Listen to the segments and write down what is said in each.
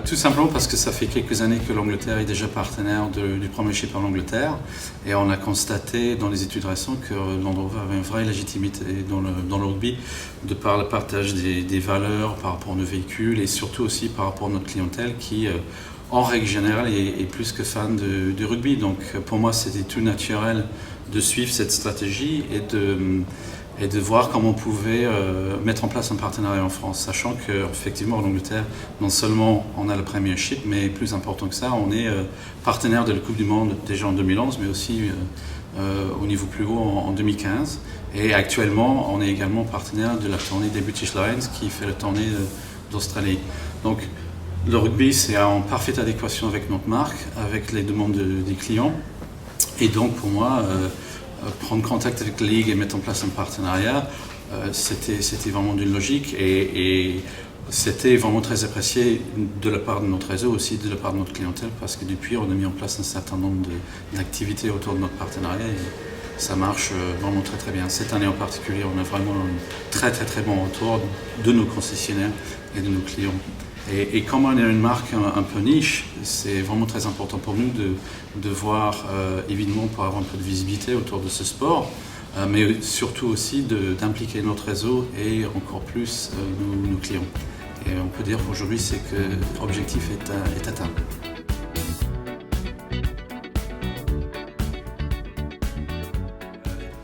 Tout simplement parce que ça fait quelques années que l'Angleterre est déjà partenaire du Premiership en Angleterre et on a constaté dans les études récentes que Land Rover avait une vraie légitimité dans le rugby de par le partage des valeurs par rapport à nos véhicules et surtout aussi par rapport à notre clientèle qui en règle générale est plus que fan de rugby. Donc pour moi c'était tout naturel de suivre cette stratégie et de voir comment on pouvait mettre en place un partenariat en France, sachant qu'effectivement en Angleterre, non seulement on a le Premiership, mais plus important que ça, on est partenaire de la Coupe du Monde déjà en 2011, mais aussi au niveau plus haut en 2015. Et actuellement, on est également partenaire de la tournée des British Lions qui fait la tournée d'Australie. Donc le rugby, c'est en parfaite adéquation avec notre marque, avec les demandes des clients. Et donc pour moi, prendre contact avec la Ligue et mettre en place un partenariat, c'était vraiment d'une logique et c'était vraiment très apprécié de la part de notre réseau, aussi de la part de notre clientèle, parce que depuis on a mis en place un certain nombre d'activités autour de notre partenariat et ça marche vraiment très très bien. Cette année en particulier, on a vraiment un très très très bon retour de nos concessionnaires et de nos clients. Et comme on est une marque un peu niche, c'est vraiment très important pour nous de voir, évidemment, pour avoir un peu de visibilité autour de ce sport, mais surtout aussi d'impliquer notre réseau et encore plus nos clients. Et on peut dire qu'aujourd'hui, c'est que l'objectif est atteint.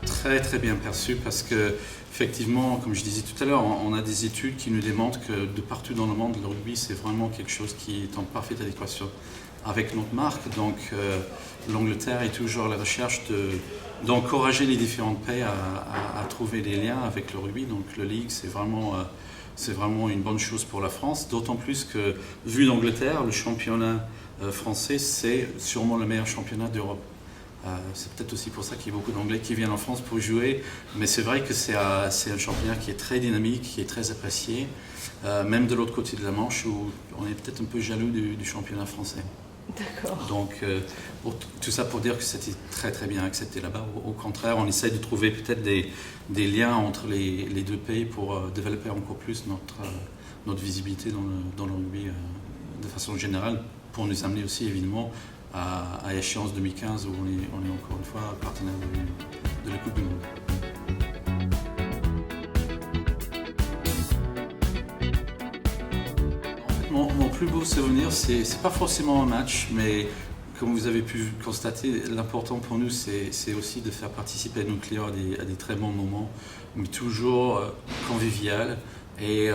Très très bien perçu parce que effectivement, comme je disais tout à l'heure, on a des études qui nous démontrent que de partout dans le monde, le rugby c'est vraiment quelque chose qui est en parfaite adéquation avec notre marque. Donc l'Angleterre est toujours à la recherche d'encourager les différentes pays à trouver des liens avec le rugby. Donc le League c'est vraiment une bonne chose pour la France, d'autant plus que vu l'Angleterre, le championnat français c'est sûrement le meilleur championnat d'Europe. C'est peut-être aussi pour ça qu'il y a beaucoup d'Anglais qui viennent en France pour jouer, mais c'est vrai que c'est un championnat qui est très dynamique, qui est très apprécié, même de l'autre côté de la Manche où on est peut-être un peu jaloux du championnat français. D'accord. Donc tout ça pour dire que c'était très très bien accepté là-bas. Au contraire, on essaye de trouver peut-être des liens entre les deux pays pour développer encore plus notre visibilité dans le rugby de façon générale, pour nous amener aussi évidemment à échéance 2015 où on est encore une fois partenaire de la Coupe du Monde. Mon plus beau souvenir, c'est pas forcément un match, mais comme vous avez pu constater, l'important pour nous, c'est aussi de faire participer nos clients à des très bons moments, mais toujours convivial. Et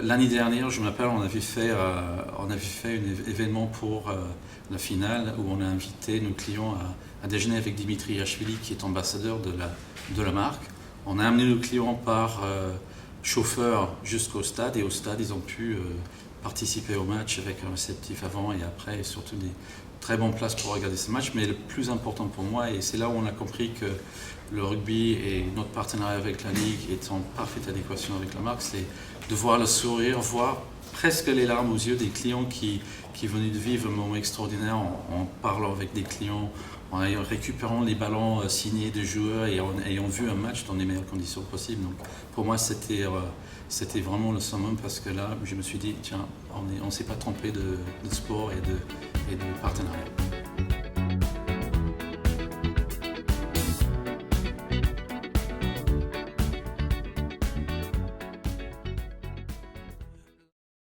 l'année dernière, je me rappelle, on avait fait un événement pour la finale où on a invité nos clients à déjeuner avec Dimitri Yachvili, qui est ambassadeur de la marque. On a amené nos clients par chauffeur jusqu'au stade et au stade, ils ont pu participer au match avec un réceptif avant et après et surtout des très bonnes places pour regarder ce match. Mais le plus important pour moi, et c'est là où on a compris que le rugby et notre partenariat avec la Ligue est en parfaite adéquation avec la marque, c'est de voir le sourire, voir presque les larmes aux yeux des clients qui venaient de vivre un moment extraordinaire en parlant avec des clients, en récupérant les ballons signés des joueurs et en ayant vu un match dans les meilleures conditions possibles. Donc pour moi c'était vraiment le summum parce que là je me suis dit tiens, on ne s'est pas trompé de sport et de partenariat.